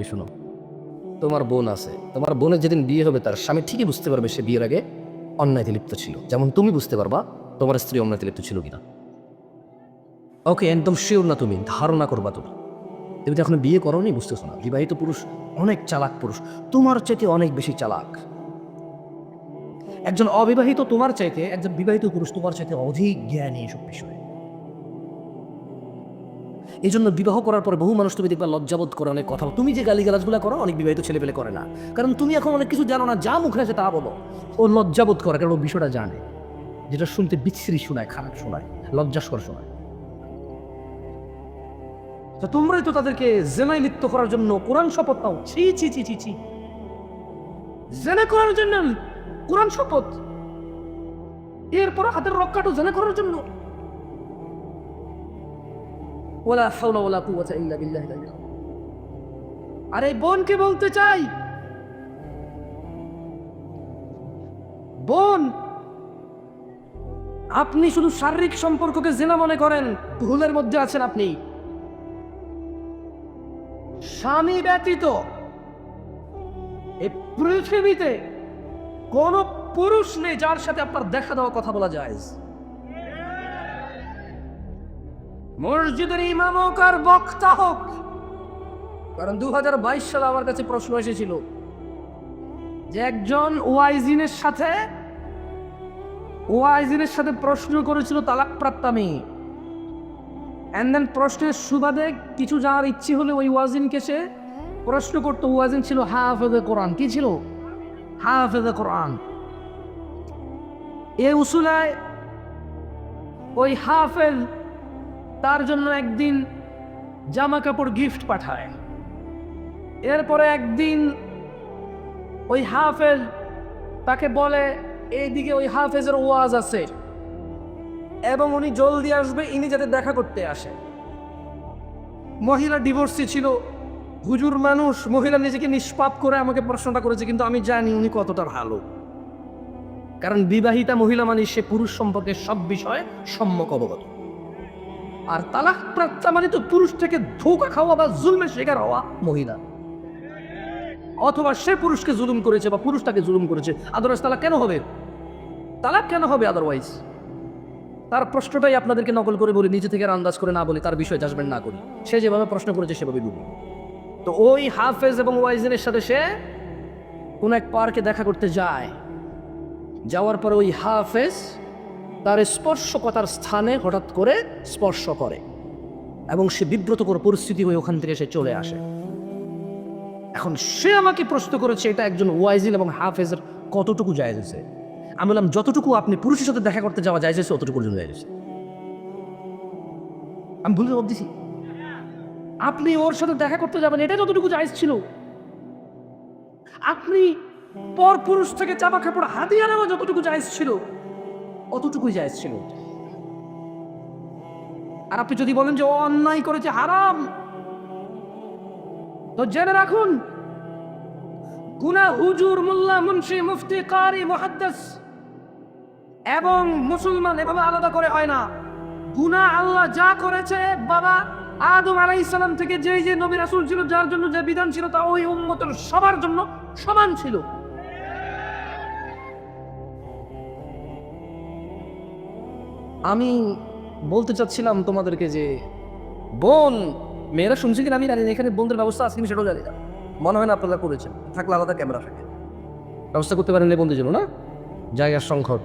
শোনো, তোমার বোন আছে, তোমার বোনের যেদিন বিয়ে হবে তার স্বামী ঠিকই বুঝতে পারবে সে বিয়ের আগে অন্যায়তে লিপ্ত ছিল, যেমন তুমি বুঝতে পারবা তোমার স্ত্রী অন্যায়তে লিপ্ত ছিল কিনা। ওকে, একদম শিওর না, তুমি ধারণা করবা। তুমি তো এখন বিয়ে করোনি, বুঝতেছো না? বিবাহিত পুরুষ অনেক চালাক পুরুষ, তোমার চাইতে অনেক বেশি চালাক। একজন অবিবাহিত তোমার চাইতে, একজন বিবাহিত পুরুষ তোমার চাইতে অধিক জ্ঞানী এসব বিষয়ে। এই জন্য বিবাহ করার পরে বহু মানুষ তুমি দেখবা লজ্জাবোধ করে অনেক কথা। তুমি যে গালিগালাজগুলো করো অনেক বিবাহিত ছেলে পেলে করে না, কারণ তুমি এখন অনেক কিছু জানো না, যা মুখে আছে তা বলো। ও লজ্জাবোধ করে, কারণ ও বিষয়টা জানে, যেটা শুনতে বিচ্ছিরি শোনায়, খারাপ শোনায়, লজ্জাস্কর শোনায়। তো তোমরাই তো তাদেরকে জেনায় লিপ্ত করার জন্য কোরআন শপথ নাও। ছি ছি ছি ছি ছি, জেনা করার জন্য কোরআন শপথ, এরপর হাতের রক্ষাটা জেনা করার জন্য। ওয়ালা হাওলা ওয়ালা কুওয়াতা ইল্লা বিল্লাহিল আলিয়্যিল আযীম। আরে বোনকে বলতে চাই, বোন, আপনি শুধু শারীরিক সম্পর্ককে জিনা মনে করেন, ভুলের মধ্যে আছেন আপনি। স্বামী ব্যতীত এই পৃথিবীতে কোন পুরুষ নেই যার সাথে আপনার দেখা দেওয়া কথা বলা যায়। মসজিদের ইমাম হোক আর বক্তা হোক, কারণ 2022 সালে আমার কাছে প্রশ্ন এসেছিল যে একজন ওয়াইজিনের সাথে প্রশ্ন করেছিল তালাকপ্রাপ্তা মেয়ে। এন্ড দেন প্রশ্নের সুবাদে কিছু জানার ইচ্ছে হলে ওই ওয়াজিনকে সে প্রশ্ন করতো। ওয়াজিন ছিল হাফেজে কোরআন। কি ছিল? হাফেজে কোরআন। এ উসুলায় ওই হাফেজ তার জন্য একদিন জামা কাপড় গিফট পাঠায়। এরপরে একদিন ওই হাফেজ তাকে বলে এইদিকে ওই হাফেজের ওয়াজ আছে এবং উনি জলদি আসবে, ইনি যাতে দেখা করতে আসে। মহিলা ডিভোর্সি ছিল, হুজুর মানুষ, মহিলা নিজেকে নিষ্পাপ করে আমাকে প্রশ্নটা করেছে, কিন্তু আমি জানি উনি কতটা ভালো, কারণ বিবাহিতা মহিলা মানে সে পুরুষ সম্পর্কে সব বিষয়ে সম্যক অবগত। আর তালাক প্রাপ্তা মানে তো পুরুষ থেকে ধোঁকা খাওয়া বা জুলমের শিকার হওয়া মহিলা, অথবা সে পুরুষকে জুলুম করেছে বা পুরুষ তাকে জুলুম করেছে। আদারওয়াইজ তালাক কেন হবে? তালাক কেন হবে আদারওয়াইজ? তার প্রশ্নটাই আপনাদেরকে নকল করে বলি, নিজে থেকে আন্দাজ করে না বলি, তার বিষয়ে জাজমেন্ট না করি। সে যেভাবে প্রশ্ন করেছে সেভাবে বলি। তো ওই হাফেজ এবং ওয়াইজিনের সাথে সে কোন এক পার্কে দেখা করতে যায়। যাওয়ার পরে ওই হাফেজ তার স্পর্শকতার স্থানে হঠাৎ করে স্পর্শ করে এবং সে বিব্রতকর পরিস্থিতি হয়ে ওখান থেকে সে চলে আসে। এখন সে আমাকে প্রশ্ন করেছে এটা একজন ওয়াইজিন এবং হাফেজের কতটুকু জায়েজ আছে। আমি বললাম যতটুকু আপনি পুরুষের সাথে দেখা করতে যাওয়া জায়েজ আছে অতটুকু জায়েজ আছে। আমি ভুল জবাব দিছি? আপনি ওর সাথে দেখা করতে যাবেন এটা যতটুকু জায়েজ ছিল, আপনি পর পুরুষ থেকে জামা কাপড় হাতিয়ে নেওয়া যতটুকু জায়েজ ছিল অতটুকুই জায়েজ ছিল। আর আপনি যদি বলেন যে ও অন্যায় করেছে, হারাম, তো জেনে রাখুন গুনাহ হুজুর, মোল্লা, মুন্সি, মুফতি, কারি, মুহাদ্দিস এবং মুসলমান এভাবে আলাদা করে হয় না। গুনাহ আল্লাহ যা করেছে, বাবা আদম আলাইহিস সালাম থেকে যে যে নবী রাসূল ছিল, যার জন্য যে বিধান ছিল, তা ওই উম্মতের সবার জন্য সমান ছিল। আমি বলতে চাচ্ছিলাম তোমাদেরকে যে বোন, মেয়েরা শুনছে কিনা আমি জানি না, এখানে বোনদের ব্যবস্থা আছে কিনা সেটাও জানি না, মনে হয় না আপনারা করেছেন। থাকলে আলাদা ক্যামেরা থাকে, ব্যবস্থা করতে পারেন বোনদের জন্য না? জায়গার সংকট,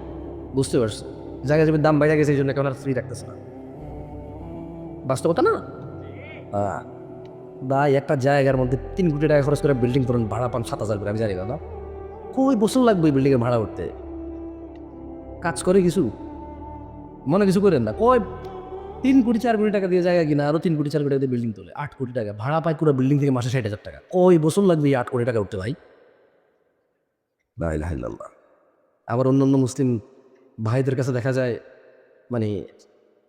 বুঝতে পারছি। জায়গা জমির দাম বাইরে গেছে, এই জন্য কেন আর ফ্রি রাখতেছে না, বাস্তবতা না? ভাই একটা জায়গার মধ্যে 3 কোটি টাকা খরচ করে বিল্ডিং করেন, ভাড়া পান 7,000 করে, আমি জানি না। কই বছর লাগবে এই বিল্ডিংয়ের ভাড়া উঠতে? কাজ করে কিছু মনে কিছু করেন না। কয় 3 কোটি 4 কোটি টাকা দিয়ে জায়গা কিনা, আরো 3 কোটি 4 কোটি টাকা দিয়ে বিল্ডিং তোলে, 8 কোটি টাকা ভাড়া পায় পুরো বিল্ডিং থেকে মাসে 60,000 টাকা। কই বছর লাগবে এই 8 কোটি টাকা উঠতে ভাই? লা ইলাহা ইল্লাল্লাহ। আবার অন্যান্য মুসলিম ভাইদের কাছে দেখা যায় মানে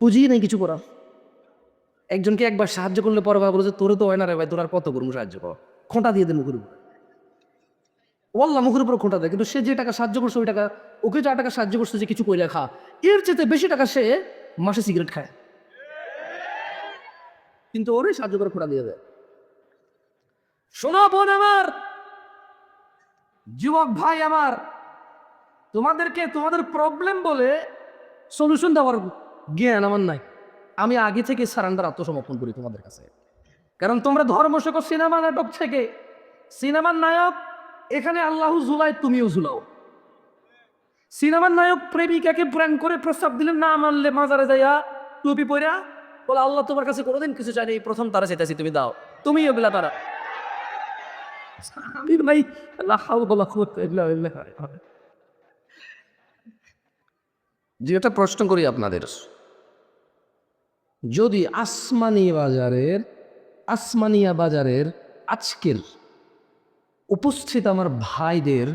পুঁজি নেই কিছু করা। একজনকে একবার সাহায্য করলে পরে ভাবলো যে তোরে তো হয় না রে ভাই, তোর আর কত করবো সাহায্য কর, খোঁটা দিয়ে দে মুখের উপর। ওয়াল্লাহ মুখের উপর খোঁটা দেয়, কিন্তু সে যে টাকা সাহায্য করছে ওই টাকা, ওকে যা টাকা সাহায্য করছে যে কিছু কইরা খা, এর চেয়ে বেশি টাকা সে মাসে সিগারেট খায়, কিন্তু ওরই সাহায্য করে খোঁটা দিয়ে দেয়। শোনো বোন আমার, যুবক ভাই আমার, তোমাদেরকে তোমাদের প্রবলেম বলে সলিউশন দেওয়ার জ্ঞান আমার নাই। আমি আগে থেকে সারেন্ডার, আত্মসমর্পণ করি তোমাদের কাছে। কারণ তোমরা ধর্ম শেখো সিনেমা নাটক থেকে। সিনেমার নায়ক এখানে আল্লাহ ঝুলায়, তুমিও ঝুলাও। সিনেমার নায়ক প্রেমিকাকে প্র্যাঙ্ক করে প্রস্তাব দিলেন, না মানলে মাজারে যাইয়া টুপি পইরা বলে আল্লাহ তোমার কাছে কোনোদিন কিছু চাইনি, এই প্রথম তারা চাইতেছি, তুমি দাও। তুমি ওগুলা তারা আমি ভাই লা হাওলা ওয়ালা কুওয়াতা ইল্লা বিল্লাহ। যে একটা প্রশ্ন করি আপনাদের, যদি আসমানিয়া বাজারের আজকের উপস্থিত আমার ভাইদের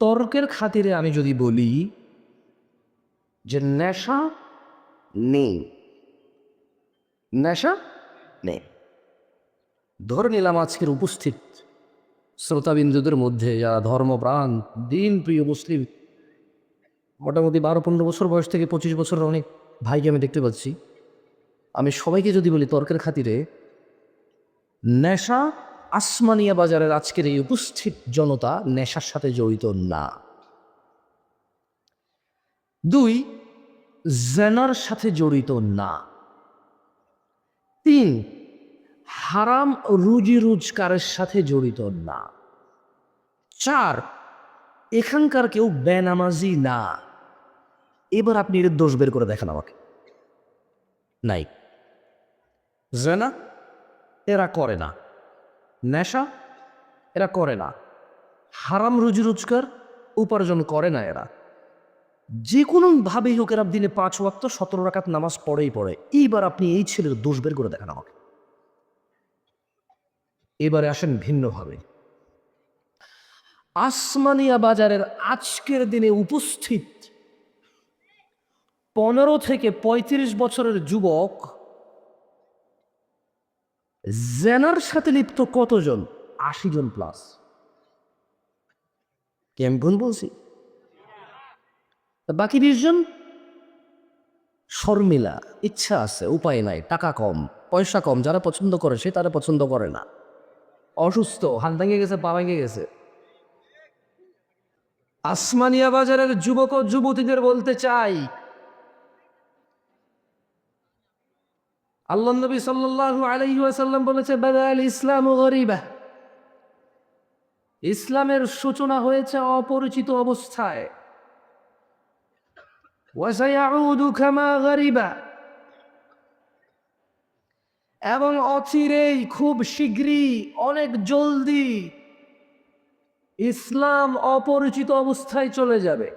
তর্কের খাতিরে আমি যদি বলি যে নেশা নেই, নেশা নেই, ধরে নিলাম আজকের উপস্থিত শ্রোতাবিন্দুদের মধ্যে যারা ধর্মপ্রাণ দিন প্রিয় মুসলিম, মোটামুটি 12-15 বছর বয়স থেকে 25 বছরের অনেক ভাইকে আমি দেখতে পাচ্ছি, আমি সবাইকে যদি বলি তর্কের খাতিরে নেশা, আসমানিয়া বাজারের আজকের এই উপস্থিত জনতা নেশার সাথে জড়িত না। 2, জেনার সাথে জড়িত না। 3, হারাম রুজি রোজগারের সাথে জড়িত না। 4, এখানকার কেউ বেনামাজি না। এবার আপনি এর দোষ বের করে দেখেন আমাকে। নাই, জেনা এরা করে না, নেশা এরা করে না, হারাম রুজি রোজগার উপার্জন করে না এরা। যে কোনোভাবেই হোক এরা দিনে 5 ওয়াক্ত 17 রাকাত নামাজ পড়েই পড়ে। এইবার আপনি এই ছেলের দোষ বের করে দেখেন আমাকে। এবারে আসেন ভিন্নভাবে, আসমানিয়া বাজারের আজকের দিনে উপস্থিত 15 থেকে 35 বছরের যুবক জেনার সাথে লিপ্ত কতজন? 80 জন প্লাস। কেমন বলছি? বাকি 20 জন শর্মিলা, ইচ্ছা আছে, উপায় নাই, টাকা কম, পয়সা কম, যারা পছন্দ করে সে তারা পছন্দ করে না, অসুস্থ, হাত ভেঙে গেছে, পা ভেঙে গেছে। আসমানিয়া বাজারের যুবক ও যুবতীদের বলতে চাই, আল্লাহ নবী সাল্লাল্লাহু আলাইহি ওয়াসাল্লাম বলেছে, বাদাল ইসলামু গরিবা, ইসলামের সূচনা হয়েছে অপরিচিত অবস্থায়, ওয়া সায়াউদু কামা গরিবা, এবং অচিরেই, খুব শীঘ্রই, অনেক জলদি ইসলাম অপরিচিত অবস্থায় চলে যাবে।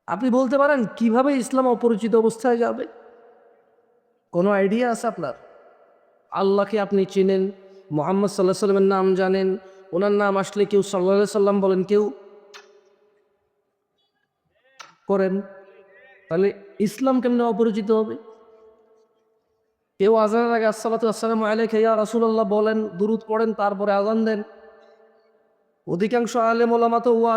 আপনি বলতে পারেন কিভাবে ইসলাম অপরিচিত অবস্থায় যাবে? কোনো আইডিয়া আছে আপনার? আল্লাহকে আপনি চিনেন, মুহাম্মদ সাল্লাল্লাহু আলাইহি সাল্লামের নাম জানেন, ওনার নাম আসলে কেউ সাল্লাল্লাহু আলাইহি সাল্লাম বলেন, কেউ করেন, তাহলে ইসলাম কেমনে অপরিচিত হবে? কেউ আজানের আগে আসসালাতু আসসালামু আলাইকা ইয়া রাসূলুল্লাহ বলেন, দুরূদ পড়েন, তারপরে আজান দেন। অধিকাংশ আলেম ওলামা তো ওয়াজ